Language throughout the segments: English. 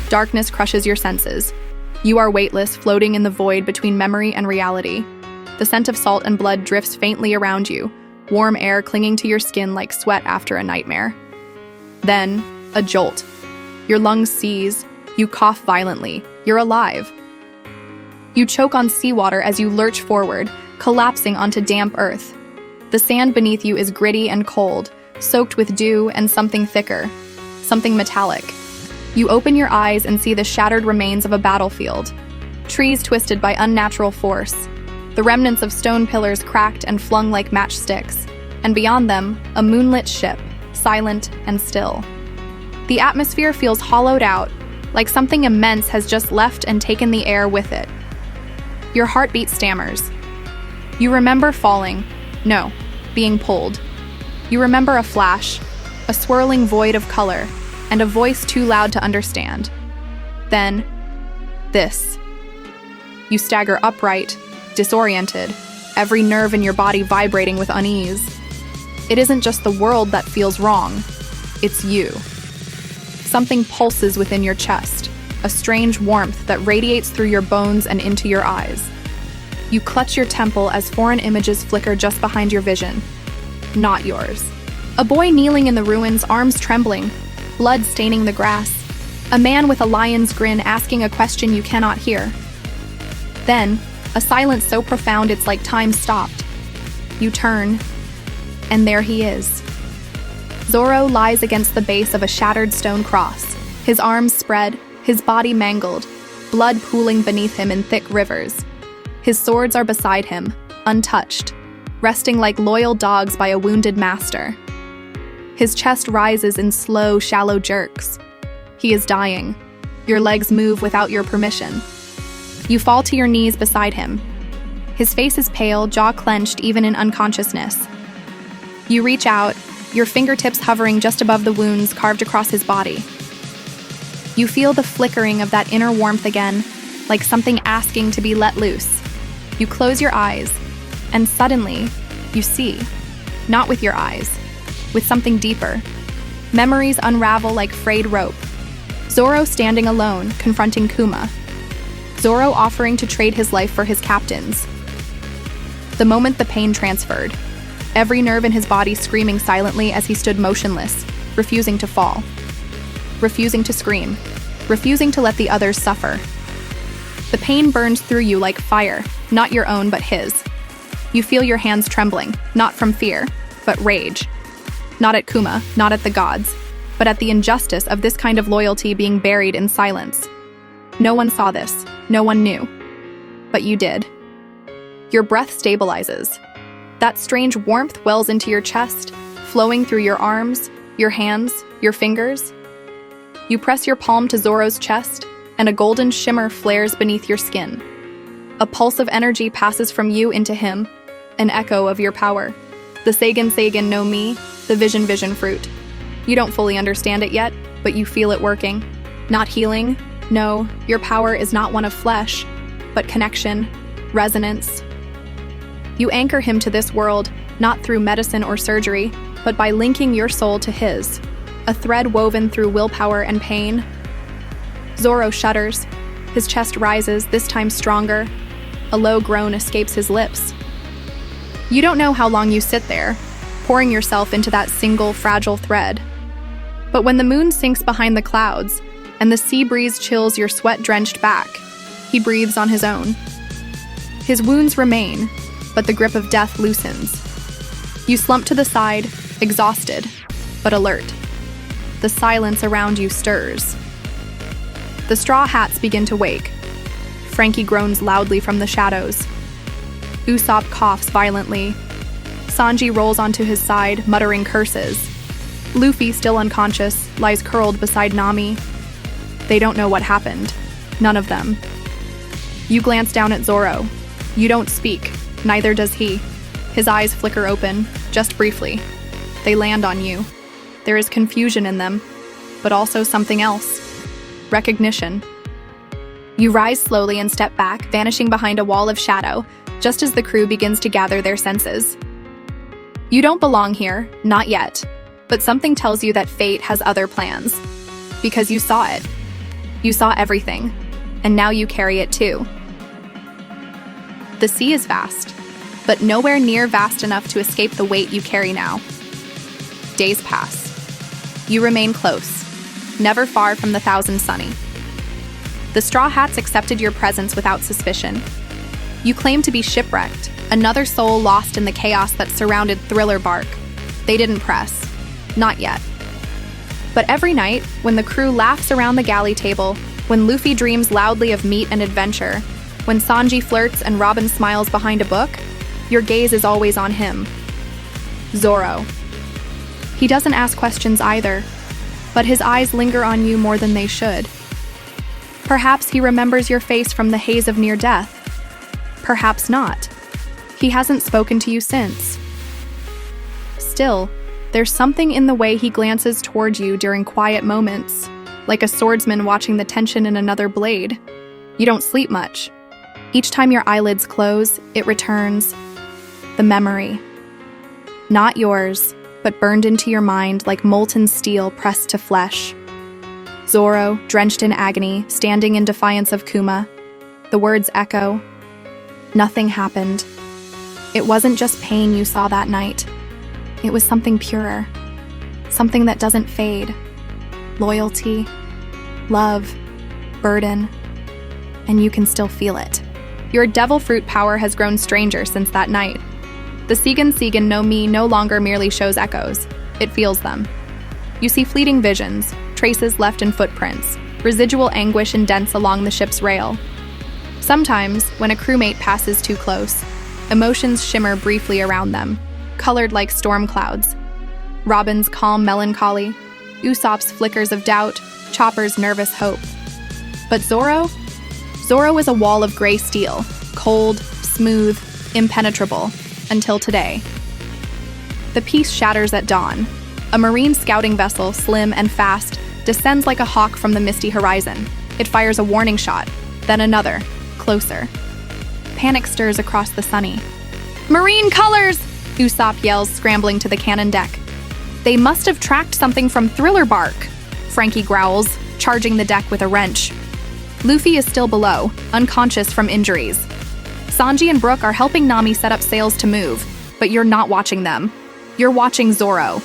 Darkness crushes your senses. You are weightless, floating in the void between memory and reality. The scent of salt and blood drifts faintly around you, warm air clinging to your skin like sweat after a nightmare. Then, a jolt. Your lungs seize, you cough violently, you're alive. You choke on seawater as you lurch forward, collapsing onto damp earth. The sand beneath you is gritty and cold, soaked with dew and something thicker, something metallic. You open your eyes and see the shattered remains of a battlefield, trees twisted by unnatural force, the remnants of stone pillars cracked and flung like matchsticks, and beyond them, a moonlit ship, silent and still. The atmosphere feels hollowed out, like something immense has just left and taken the air with it. Your heartbeat stammers. You remember falling. No, being pulled. You remember a flash, a swirling void of color, and a voice too loud to understand. Then, this. You stagger upright, disoriented, every nerve in your body vibrating with unease. It isn't just the world that feels wrong, it's you. Something pulses within your chest, a strange warmth that radiates through your bones and into your eyes. You clutch your temple as foreign images flicker just behind your vision. Not yours. A boy kneeling in the ruins, arms trembling, blood staining the grass. A man with a lion's grin asking a question you cannot hear. Then, a silence so profound it's like time stopped. You turn, and there he is. Zoro lies against the base of a shattered stone cross, his arms spread, his body mangled, blood pooling beneath him in thick rivers. His swords are beside him, untouched, resting like loyal dogs by a wounded master. His chest rises in slow, shallow jerks. He is dying. Your legs move without your permission. You fall to your knees beside him. His face is pale, jaw clenched even in unconsciousness. You reach out, your fingertips hovering just above the wounds carved across his body. You feel the flickering of that inner warmth again, like something asking to be let loose. You close your eyes, and suddenly, you see, not with your eyes, with something deeper. Memories unravel like frayed rope. Zoro standing alone, confronting Kuma. Zoro offering to trade his life for his captain's. The moment the pain transferred, every nerve in his body screaming silently as he stood motionless, refusing to fall. Refusing to scream. Refusing to let the others suffer. The pain burns through you like fire, not your own but his. You feel your hands trembling, not from fear, but rage. Not at Kuma, not at the gods, but at the injustice of this kind of loyalty being buried in silence. No one saw this, no one knew. But you did. Your breath stabilizes. That strange warmth wells into your chest, flowing through your arms, your hands, your fingers. You press your palm to Zoro's chest, and a golden shimmer flares beneath your skin. A pulse of energy passes from you into him, an echo of your power. The Seigan Seigan no Mi, the vision fruit. You don't fully understand it yet, but you feel it working. Not healing. No, your power is not one of flesh, but connection, resonance. You anchor him to this world, not through medicine or surgery, but by linking your soul to his, a thread woven through willpower and pain. Zoro shudders. His chest rises, this time stronger. A low groan escapes his lips. You don't know how long you sit there, pouring yourself into that single, fragile thread. But when the moon sinks behind the clouds, and the sea breeze chills your sweat-drenched back, he breathes on his own. His wounds remain, but the grip of death loosens. You slump to the side, exhausted, but alert. The silence around you stirs. The straw hats begin to wake. Frankie groans loudly from the shadows. Usopp coughs violently. Sanji rolls onto his side, muttering curses. Luffy, still unconscious, lies curled beside Nami. They don't know what happened. None of them. You glance down at Zoro. You don't speak. Neither does he. His eyes flicker open, just briefly. They land on you. There is confusion in them, but also something else. Recognition. You rise slowly and step back, vanishing behind a wall of shadow, just as the crew begins to gather their senses. You don't belong here, not yet, but something tells you that fate has other plans. Because you saw it. You saw everything, and now you carry it too. The sea is vast, but nowhere near vast enough to escape the weight you carry now. Days pass. You remain close, never far from the Thousand Sunny. The Straw Hats accepted your presence without suspicion. You claim to be shipwrecked, another soul lost in the chaos that surrounded Thriller Bark. They didn't press. Not yet. But every night, when the crew laughs around the galley table, when Luffy dreams loudly of meat and adventure, when Sanji flirts and Robin smiles behind a book, your gaze is always on him. Zoro. He doesn't ask questions either, but his eyes linger on you more than they should. Perhaps he remembers your face from the haze of near death. Perhaps not. He hasn't spoken to you since. Still, there's something in the way he glances toward you during quiet moments, like a swordsman watching the tension in another blade. You don't sleep much. Each time your eyelids close, it returns. The memory. Not yours, but burned into your mind like molten steel pressed to flesh. Zoro, drenched in agony, standing in defiance of Kuma. The words echo. Nothing happened. It wasn't just pain you saw that night. It was something purer. Something that doesn't fade. Loyalty, love, burden, and you can still feel it. Your devil fruit power has grown stranger since that night. The Seigan Seigan no Mi no longer merely shows echoes, it feels them. You see fleeting visions, traces left in footprints, residual anguish indents along the ship's rail. Sometimes, when a crewmate passes too close, emotions shimmer briefly around them, colored like storm clouds. Robin's calm melancholy, Usopp's flickers of doubt, Chopper's nervous hope. But Zoro? Zoro is a wall of gray steel, cold, smooth, impenetrable, until today. The peace shatters at dawn. A marine scouting vessel, slim and fast, descends like a hawk from the misty horizon. It fires a warning shot, then another, closer. Panic stirs across the Sunny. "Marine colors!" Usopp yells, scrambling to the cannon deck. "They must have tracked something from Thriller Bark," Frankie growls, charging the deck with a wrench. Luffy is still below, unconscious from injuries. Sanji and Brook are helping Nami set up sails to move, but you're not watching them. You're watching Zoro.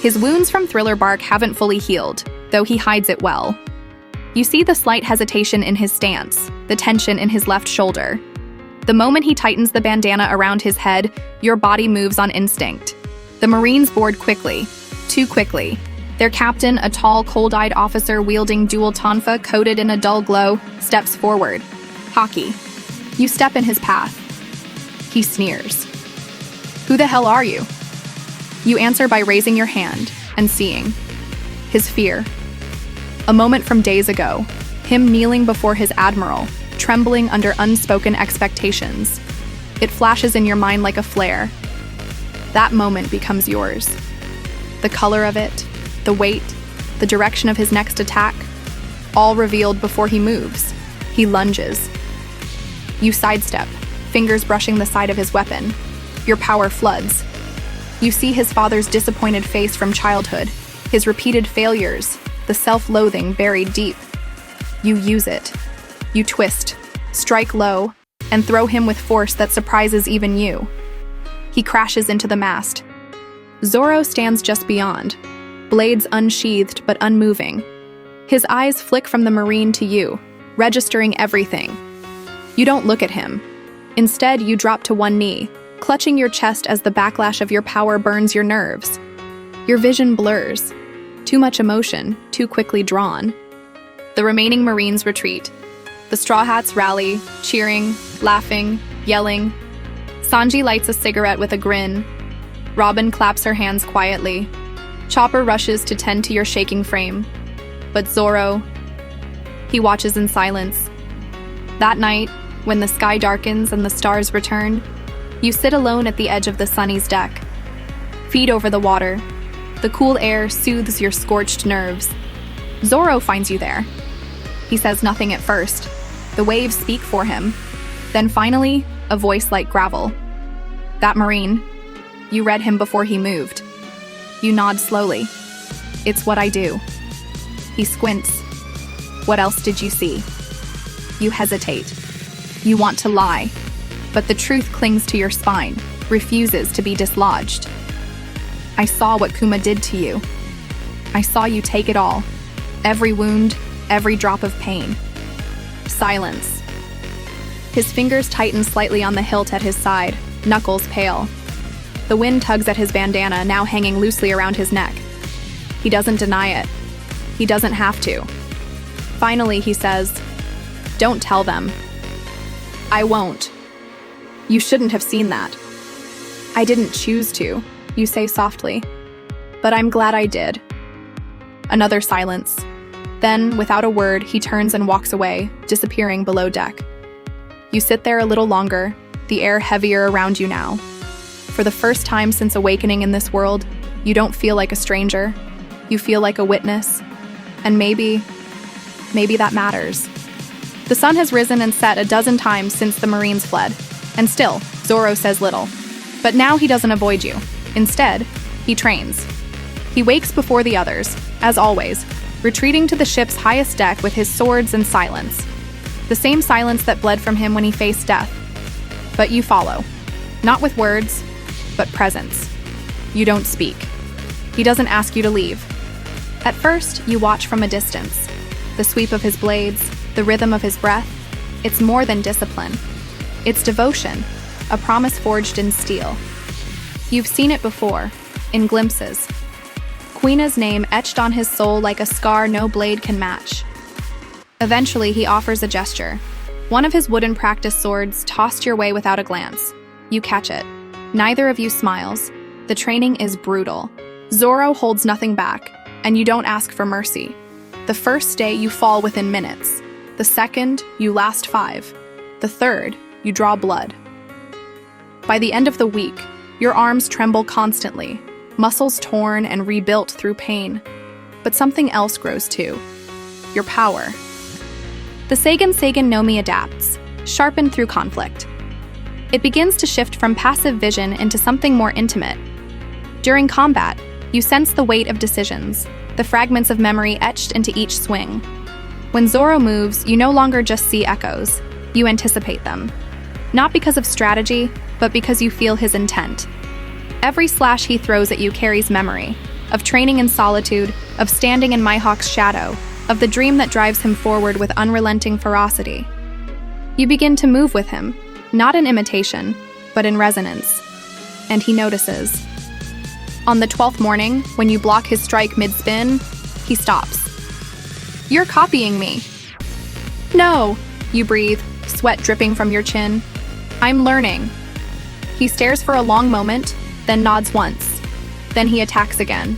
His wounds from Thriller Bark haven't fully healed, though he hides it well. You see the slight hesitation in his stance, the tension in his left shoulder. The moment he tightens the bandana around his head, your body moves on instinct. The Marines board quickly, too quickly. Their captain, a tall, cold-eyed officer wielding dual tonfa coated in a dull glow, steps forward. Haki. You step in his path. He sneers. "Who the hell are you?" You answer by raising your hand and seeing. His fear. A moment from days ago, him kneeling before his admiral, trembling under unspoken expectations. It flashes in your mind like a flare. That moment becomes yours. The color of it, the weight, the direction of his next attack, all revealed before he moves. He lunges. You sidestep, fingers brushing the side of his weapon. Your power floods. You see his father's disappointed face from childhood, his repeated failures, the self-loathing buried deep. You use it. You twist, strike low, and throw him with force that surprises even you. He crashes into the mast. Zoro stands just beyond, blades unsheathed but unmoving. His eyes flick from the Marine to you, registering everything. You don't look at him. Instead, you drop to one knee, clutching your chest as the backlash of your power burns your nerves. Your vision blurs. Too much emotion, too quickly drawn. The remaining Marines retreat. The Straw Hats rally, cheering, laughing, yelling. Sanji lights a cigarette with a grin. Robin claps her hands quietly. Chopper rushes to tend to your shaking frame. But Zoro, he watches in silence. That night, when the sky darkens and the stars return, you sit alone at the edge of the Sunny's deck. Feet over the water. The cool air soothes your scorched nerves. Zoro finds you there. He says nothing at first. The waves speak for him. Then finally, a voice like gravel. That Marine. You read him before he moved. You nod slowly. It's what I do. He squints. What else did you see? You hesitate. You want to lie, but the truth clings to your spine, refuses to be dislodged. I saw what Kuma did to you. I saw you take it all. Every wound, every drop of pain. Silence. His fingers tighten slightly on the hilt at his side, knuckles pale. The wind tugs at his bandana, now hanging loosely around his neck. He doesn't deny it. He doesn't have to. Finally, he says, "Don't tell them." "I won't." "You shouldn't have seen that." "I didn't choose to," you say softly. "But I'm glad I did." Another silence. Then, without a word, he turns and walks away, disappearing below deck. You sit there a little longer, the air heavier around you now. For the first time since awakening in this world, you don't feel like a stranger. You feel like a witness. And maybe that matters. The sun has risen and set a dozen times since the Marines fled, and still, Zoro says little. But now he doesn't avoid you. Instead, he trains. He wakes before the others, as always, retreating to the ship's highest deck with his swords and silence. The same silence that bled from him when he faced death. But you follow. Not with words, but presence. You don't speak. He doesn't ask you to leave. At first, you watch from a distance. The sweep of his blades, the rhythm of his breath. It's more than discipline. It's devotion, a promise forged in steel. You've seen it before, in glimpses. Queena's name etched on his soul like a scar no blade can match. Eventually, he offers a gesture. One of his wooden practice swords tossed your way without a glance. You catch it. Neither of you smiles. The training is brutal. Zoro holds nothing back, and you don't ask for mercy. The first day, you fall within minutes. The second, you last 5. The third, you draw blood. By the end of the week, your arms tremble constantly, muscles torn and rebuilt through pain. But something else grows too. Your power. The Seigan Seigan no Mi adapts, sharpened through conflict. It begins to shift from passive vision into something more intimate. During combat, you sense the weight of decisions, the fragments of memory etched into each swing. When Zoro moves, you no longer just see echoes, you anticipate them. Not because of strategy, but because you feel his intent. Every slash he throws at you carries memory, of training in solitude, of standing in Mihawk's shadow, of the dream that drives him forward with unrelenting ferocity. You begin to move with him, not in imitation, but in resonance. And he notices. On the 12th morning, when you block his strike mid-spin, he stops. "You're copying me." "No," you breathe, sweat dripping from your chin. "I'm learning." He stares for a long moment, then nods once. Then he attacks again.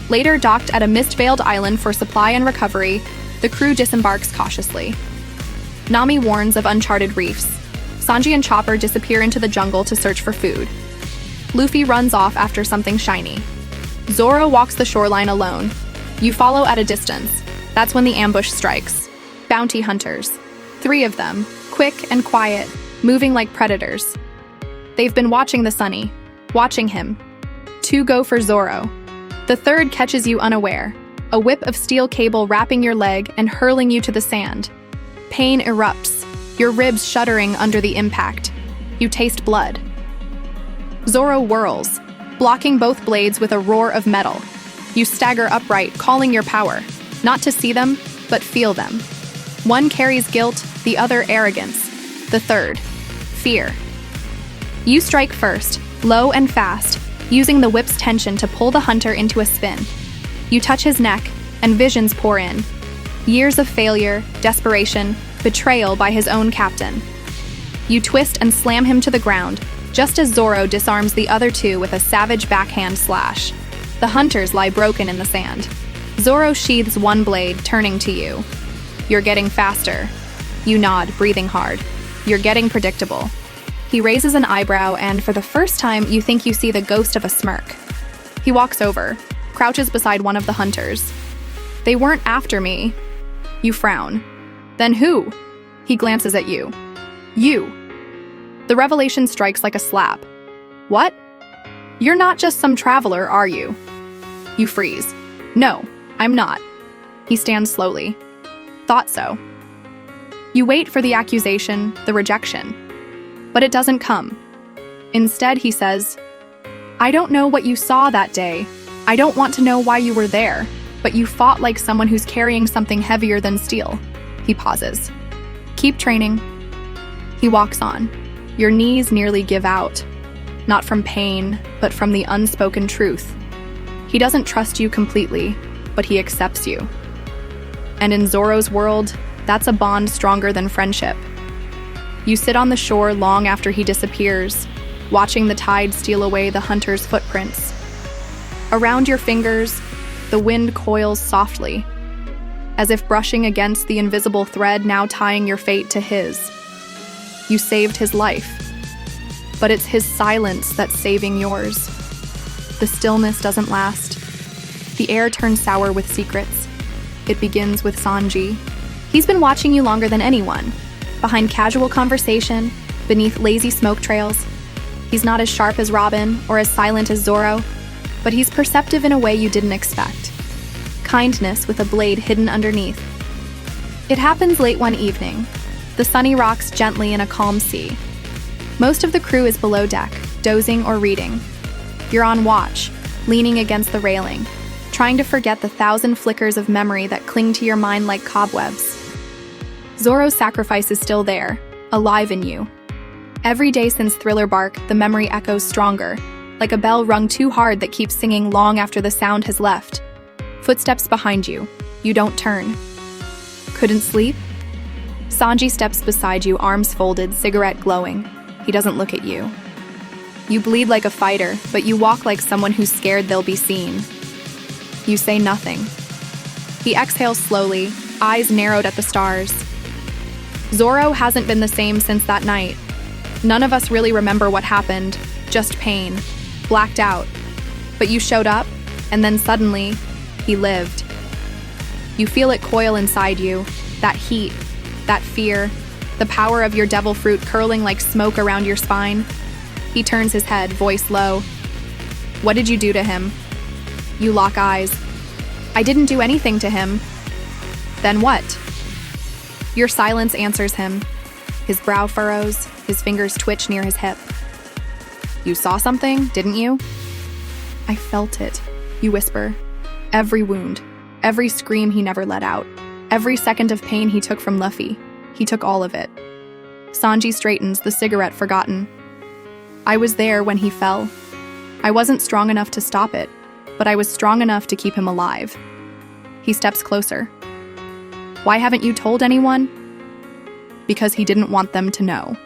Later docked at a mist-veiled island for supply and recovery, the crew disembarks cautiously. Nami warns of uncharted reefs. Sanji and Chopper disappear into the jungle to search for food. Luffy runs off after something shiny. Zoro walks the shoreline alone. You follow at a distance. That's when the ambush strikes. Bounty hunters. 3 of them, quick and quiet, moving like predators. They've been watching the Sunny, watching him. 2 go for Zoro. The third catches you unaware, a whip of steel cable wrapping your leg and hurling you to the sand. Pain erupts, your ribs shuddering under the impact. You taste blood. Zoro whirls, blocking both blades with a roar of metal. You stagger upright, calling your power, not to see them, but feel them. One carries guilt, the other arrogance. The third, fear. You strike first, low and fast, using the whip's tension to pull the hunter into a spin. You touch his neck, and visions pour in. Years of failure, desperation, betrayal by his own captain. You twist and slam him to the ground, just as Zoro disarms the other 2 with a savage backhand slash. The hunters lie broken in the sand. Zoro sheathes one blade, turning to you. You're getting faster. You nod, breathing hard. You're getting predictable. He raises an eyebrow, and for the first time, you think you see the ghost of a smirk. He walks over, crouches beside one of the hunters. "They weren't after me." You frown. "Then who?" He glances at you. "You." The revelation strikes like a slap. "What? You're not just some traveler, are you?" You freeze. "No, I'm not." He stands slowly. Thought so. You wait for the accusation, the rejection. But it doesn't come. Instead, he says, I don't know what you saw that day. I don't want to know why you were there, but you fought like someone who's carrying something heavier than steel. He pauses. Keep training. He walks on. Your knees nearly give out. Not from pain, but from the unspoken truth. He doesn't trust you completely, but he accepts you. And in Zoro's world, that's a bond stronger than friendship. You sit on the shore long after he disappears, watching the tide steal away the hunter's footprints. Around your fingers, the wind coils softly, as if brushing against the invisible thread now tying your fate to his. You saved his life, but it's his silence that's saving yours. The stillness doesn't last. The air turns sour with secrets. It begins with Sanji. He's been watching you longer than anyone, behind casual conversation, beneath lazy smoke trails. He's not as sharp as Robin or as silent as Zoro, but he's perceptive in a way you didn't expect. Kindness with a blade hidden underneath. It happens late one evening. The sunny rocks gently in a calm sea. Most of the crew is below deck, dozing or reading. You're on watch, leaning against the railing, trying to forget the 1,000 flickers of memory that cling to your mind like cobwebs. Zoro's sacrifice is still there, alive in you. Every day since Thriller Bark, the memory echoes stronger, like a bell rung too hard that keeps singing long after the sound has left. Footsteps behind you. You don't turn. Couldn't sleep? Sanji steps beside you, arms folded, cigarette glowing. He doesn't look at you. You bleed like a fighter, but you walk like someone who's scared they'll be seen. You say nothing. He exhales slowly, eyes narrowed at the stars. Zoro hasn't been the same since that night. None of us really remember what happened, just pain, blacked out. But you showed up, and then suddenly, he lived. You feel it coil inside you, that heat, that fear, the power of your devil fruit curling like smoke around your spine. He turns his head, voice low. What did you do to him? You lock eyes. I didn't do anything to him. Then what? Your silence answers him. His brow furrows, his fingers twitch near his hip. You saw something, didn't you? I felt it, you whisper. Every wound, every scream he never let out, every second of pain he took from Luffy. He took all of it. Sanji straightens, the cigarette forgotten. I was there when he fell. I wasn't strong enough to stop it, but I was strong enough to keep him alive. He steps closer. Why haven't you told anyone? Because he didn't want them to know.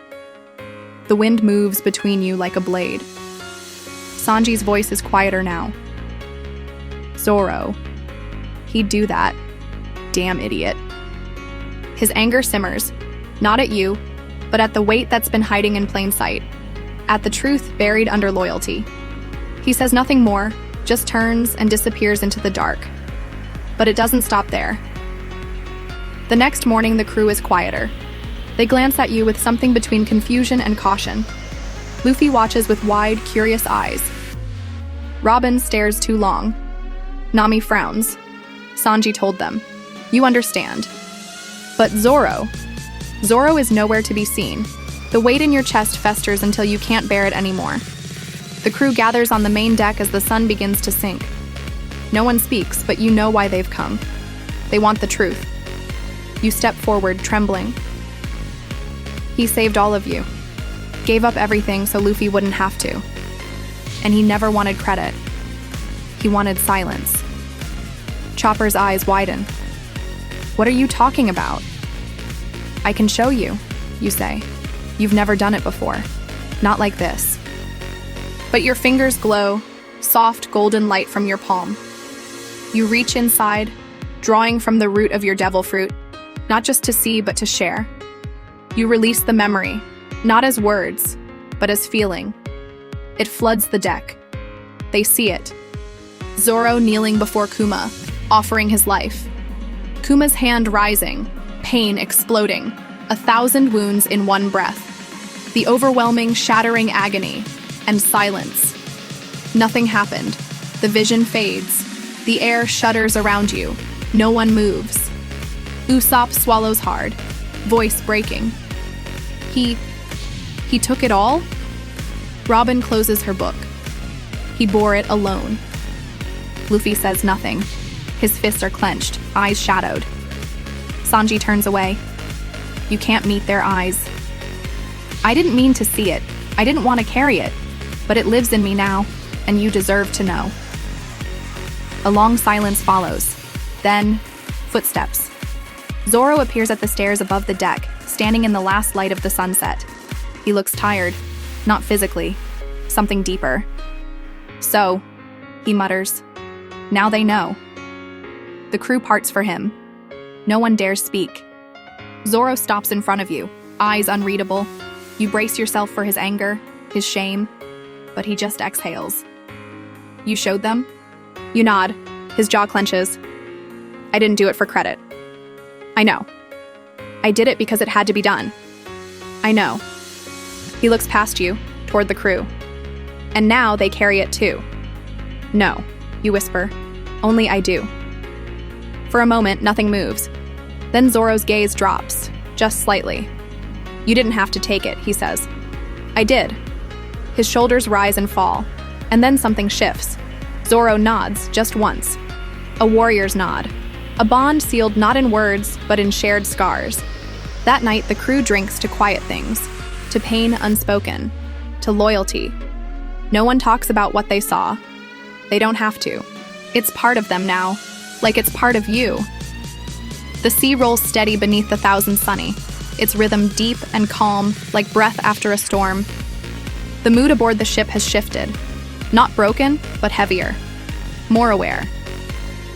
The wind moves between you like a blade. Sanji's voice is quieter now. Zoro. He'd do that. Damn idiot. His anger simmers, not at you, but at the weight that's been hiding in plain sight, at the truth buried under loyalty. He says nothing more, just turns and disappears into the dark. But it doesn't stop there. The next morning, the crew is quieter. They glance at you with something between confusion and caution. Luffy watches with wide, curious eyes. Robin stares too long. Nami frowns. Sanji told them, "You understand." But Zoro is nowhere to be seen. The weight in your chest festers until you can't bear it anymore. The crew gathers on the main deck as the sun begins to sink. No one speaks, but you know why they've come. They want the truth. You step forward, trembling. He saved all of you. Gave up everything so Luffy wouldn't have to. And he never wanted credit. He wanted silence. Chopper's eyes widen. What are you talking about? I can show you, you say. You've never done it before. Not like this. But your fingers glow, soft golden light from your palm. You reach inside, drawing from the root of your devil fruit, not just to see, but to share. You release the memory, not as words, but as feeling. It floods the deck. They see it. Zoro kneeling before Kuma, offering his life. Kuma's hand rising, pain exploding, 1,000 wounds in one breath. The overwhelming, shattering agony, and silence. Nothing happened. The vision fades. The air shudders around you. No one moves. Usopp swallows hard, voice breaking. He took it all? Robin closes her book. He bore it alone. Luffy says nothing. His fists are clenched, eyes shadowed. Sanji turns away. You can't meet their eyes. I didn't mean to see it. I didn't want to carry it. But it lives in me now, and you deserve to know. A long silence follows. Then, footsteps. Zoro appears at the stairs above the deck, standing in the last light of the sunset. He looks tired, not physically, something deeper. So, he mutters, now they know. The crew parts for him. No one dares speak. Zoro stops in front of you, eyes unreadable. You brace yourself for his anger, his shame, but he just exhales. You showed them? You nod. His jaw clenches. I didn't do it for credit. I know. I did it because it had to be done. I know. He looks past you, toward the crew. And now they carry it too. No, you whisper. Only I do. For a moment, nothing moves. Then Zoro's gaze drops, just slightly. You didn't have to take it, he says. I did. His shoulders rise and fall, and then something shifts. Zoro nods, just once. A warrior's nod. A bond sealed not in words, but in shared scars. That night, the crew drinks to quiet things, to pain unspoken, to loyalty. No one talks about what they saw. They don't have to. It's part of them now, like it's part of you. The sea rolls steady beneath the thousand sunny, its rhythm deep and calm, like breath after a storm. The mood aboard the ship has shifted. Not broken, but heavier. More aware.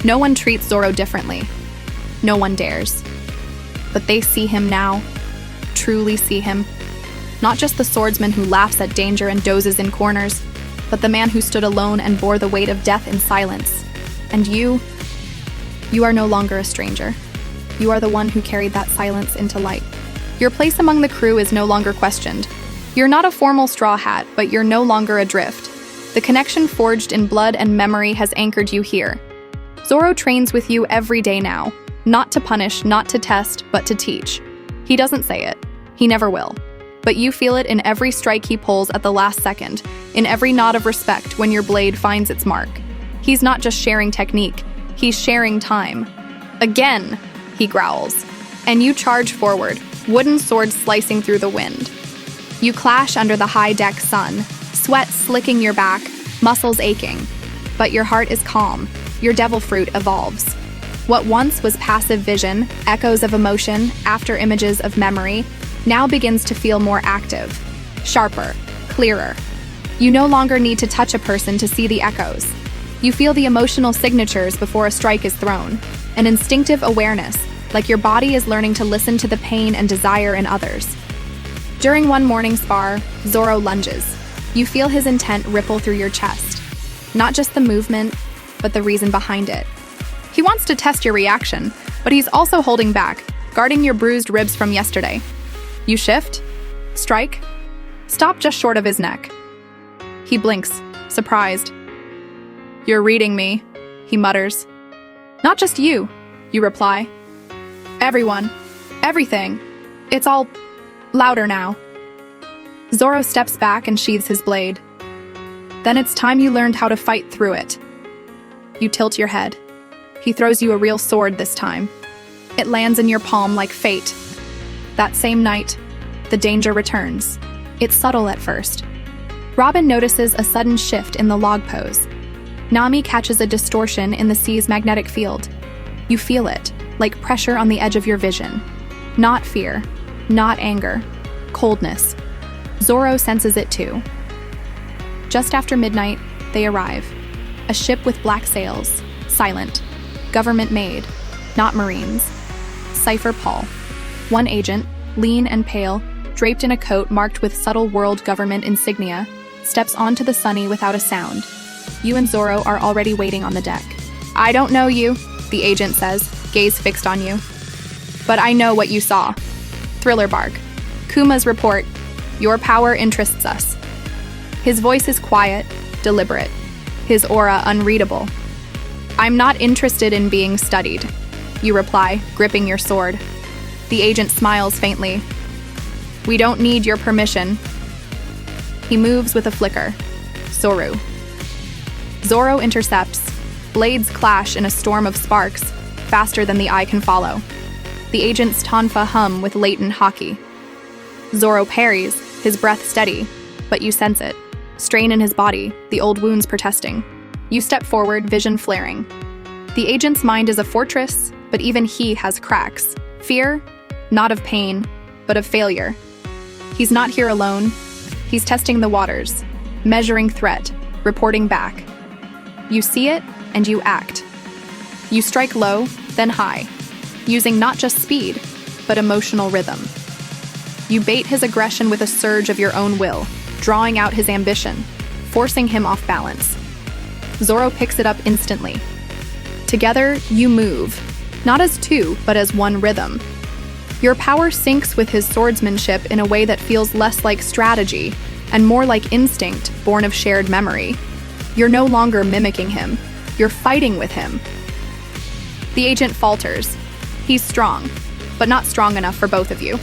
No one treats Zoro differently. No one dares. But they see him now. Truly see him. Not just the swordsman who laughs at danger and dozes in corners, but the man who stood alone and bore the weight of death in silence. And you are no longer a stranger. You are the one who carried that silence into light. Your place among the crew is no longer questioned. You're not a formal straw hat, but you're no longer adrift. The connection forged in blood and memory has anchored you here. Zoro trains with you every day now, not to punish, not to test, but to teach. He doesn't say it. He never will. But you feel it in every strike he pulls at the last second, in every nod of respect when your blade finds its mark. He's not just sharing technique, he's sharing time. Again, he growls. And you charge forward, wooden swords slicing through the wind. You clash under the high-deck sun, sweat slicking your back, muscles aching. But your heart is calm. Your devil fruit evolves. What once was passive vision, echoes of emotion, after images of memory, now begins to feel more active, sharper, clearer. You no longer need to touch a person to see the echoes. You feel the emotional signatures before a strike is thrown, an instinctive awareness, like your body is learning to listen to the pain and desire in others. During one morning spar, Zoro lunges. You feel his intent ripple through your chest. Not just the movement, but the reason behind it. He wants to test your reaction, but he's also holding back, guarding your bruised ribs from yesterday. You shift, strike, stop just short of his neck. He blinks, surprised. You're reading me, he mutters. Not just you, you reply. Everyone, everything. It's all louder now. Zoro steps back and sheathes his blade. Then it's time you learned how to fight through it. You tilt your head. He throws you a real sword this time. It lands in your palm like fate. That same night, the danger returns. It's subtle at first. Robin notices a sudden shift in the log pose. Nami catches a distortion in the sea's magnetic field. You feel it, like pressure on the edge of your vision. Not fear, not anger, coldness. Zoro senses it too. Just after midnight, they arrive. A ship with black sails, silent, government-made, not Marines. Cipher Pol. One agent, lean and pale, draped in a coat marked with subtle world government insignia, steps onto the sunny without a sound. You and Zoro are already waiting on the deck. I don't know you, the agent says, gaze fixed on you. But I know what you saw. Thriller bark. Kuma's report. Your power interests us. His voice is quiet, deliberate. His aura unreadable. I'm not interested in being studied. You reply, gripping your sword. The agent smiles faintly. We don't need your permission. He moves with a flicker. Zoro. Zoro intercepts. Blades clash in a storm of sparks, faster than the eye can follow. The agent's tonfa hum with latent haki. Zoro parries, his breath steady, but you sense it. Strain in his body, the old wounds protesting. You step forward, vision flaring. The agent's mind is a fortress, but even he has cracks. Fear, not of pain, but of failure. He's not here alone. He's testing the waters, measuring threat, reporting back. You see it, and you act. You strike low, then high, using not just speed, but emotional rhythm. You bait his aggression with a surge of your own will, drawing out his ambition, forcing him off balance. Zoro picks it up instantly. Together, you move, not as two, but as one rhythm. Your power syncs with his swordsmanship in a way that feels less like strategy and more like instinct born of shared memory. You're no longer mimicking him. You're fighting with him. The agent falters. He's strong, but not strong enough for both of you.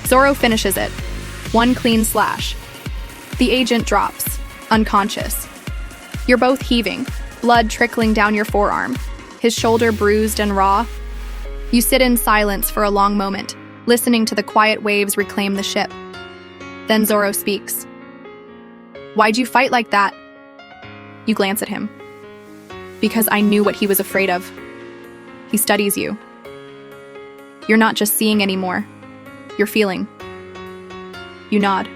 Zoro finishes it. One clean slash. The agent drops, unconscious. You're both heaving, blood trickling down your forearm, his shoulder bruised and raw. You sit in silence for a long moment, listening to the quiet waves reclaim the ship. Then Zoro speaks. Why'd you fight like that? You glance at him. Because I knew what he was afraid of. He studies you. You're not just seeing anymore. You're feeling. You nod.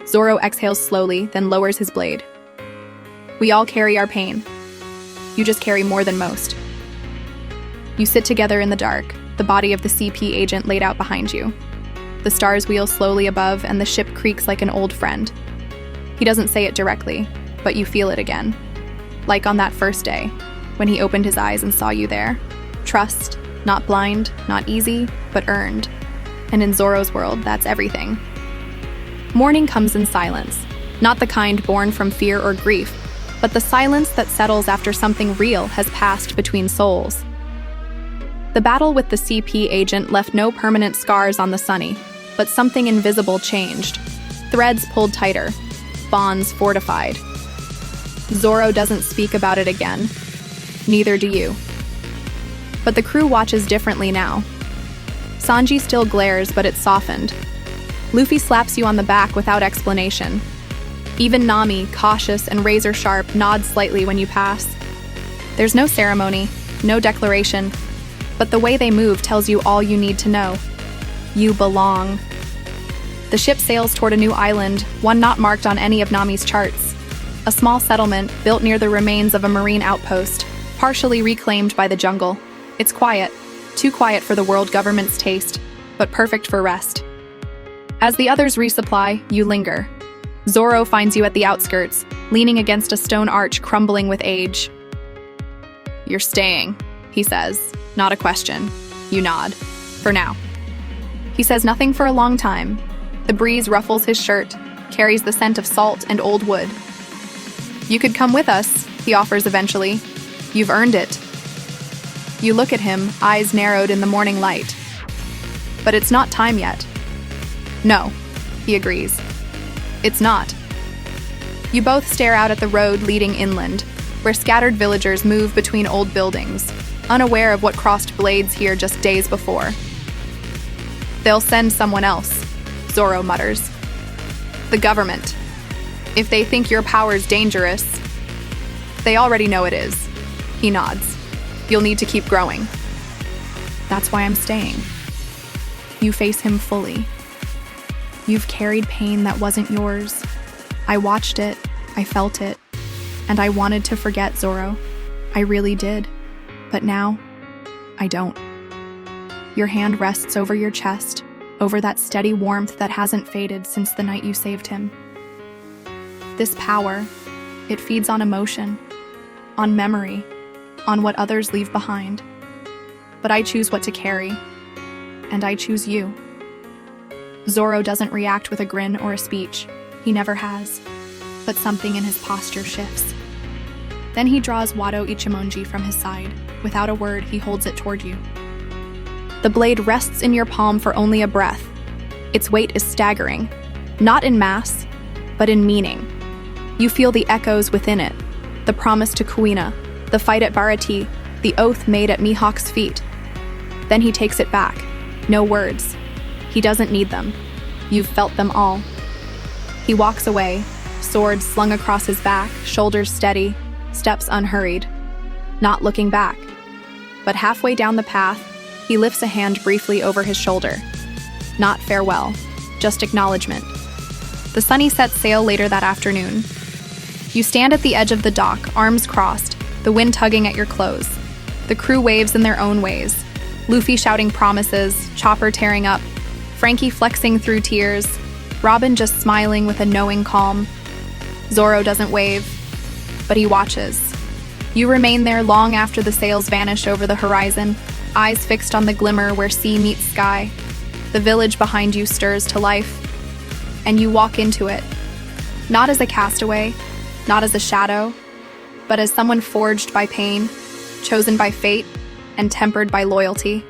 Zoro exhales slowly, then lowers his blade. We all carry our pain. You just carry more than most. You sit together in the dark, the body of the CP agent laid out behind you. The stars wheel slowly above, and the ship creaks like an old friend. He doesn't say it directly, but you feel it again. Like on that first day, when he opened his eyes and saw you there. Trust, not blind, not easy, but earned. And in Zoro's world, that's everything. Morning comes in silence, not the kind born from fear or grief, but the silence that settles after something real has passed between souls. The battle with the CP agent left no permanent scars on the Sunny, but something invisible changed. Threads pulled tighter, bonds fortified. Zoro doesn't speak about it again. Neither do you. But the crew watches differently now. Sanji still glares, but it's softened. Luffy slaps you on the back without explanation. Even Nami, cautious and razor-sharp, nods slightly when you pass. There's no ceremony, no declaration, but the way they move tells you all you need to know. You belong. The ship sails toward a new island, one not marked on any of Nami's charts. A small settlement built near the remains of a marine outpost, partially reclaimed by the jungle. It's quiet, too quiet for the world government's taste, but perfect for rest. As the others resupply, you linger. Zoro finds you at the outskirts, leaning against a stone arch crumbling with age. You're staying, he says, not a question. You nod. For now. He says nothing for a long time. The breeze ruffles his shirt, carries the scent of salt and old wood. You could come with us, he offers eventually. You've earned it. You look at him, eyes narrowed in the morning light. But it's not time yet. No, he agrees. It's not. You both stare out at the road leading inland, where scattered villagers move between old buildings, unaware of what crossed blades here just days before. They'll send someone else, Zoro mutters. The government. If they think your power's dangerous, they already know it is. He nods. You'll need to keep growing. That's why I'm staying. You face him fully. You've carried pain that wasn't yours. I watched it, I felt it, and I wanted to forget, Zoro. I really did. But now, I don't. Your hand rests over your chest, over that steady warmth that hasn't faded since the night you saved him. This power, it feeds on emotion, on memory, on what others leave behind. But I choose what to carry, and I choose you. Zoro doesn't react with a grin or a speech. He never has. But something in his posture shifts. Then he draws Wado Ichimonji from his side. Without a word, he holds it toward you. The blade rests in your palm for only a breath. Its weight is staggering, not in mass, but in meaning. You feel the echoes within it, the promise to Kuina, the fight at Barati, the oath made at Mihawk's feet. Then he takes it back. No words. He doesn't need them. You've felt them all. He walks away, sword slung across his back, shoulders steady, steps unhurried, not looking back. But halfway down the path, he lifts a hand briefly over his shoulder. Not farewell, just acknowledgement. The Sunny sets sail later that afternoon. You stand at the edge of the dock, arms crossed, the wind tugging at your clothes. The crew waves in their own ways. Luffy shouting promises, Chopper tearing up, Frankie flexing through tears, Robin just smiling with a knowing calm. Zoro doesn't wave, but he watches. You remain there long after the sails vanish over the horizon, eyes fixed on the glimmer where sea meets sky. The village behind you stirs to life, and you walk into it, not as a castaway, not as a shadow, but as someone forged by pain, chosen by fate, and tempered by loyalty.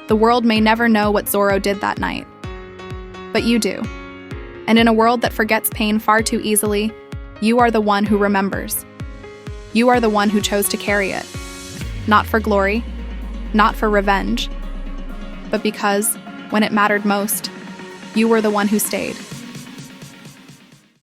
The world may never know what Zoro did that night, but you do. And in a world that forgets pain far too easily, you are the one who remembers. You are the one who chose to carry it. Not for glory, not for revenge, but because, when it mattered most, you were the one who stayed.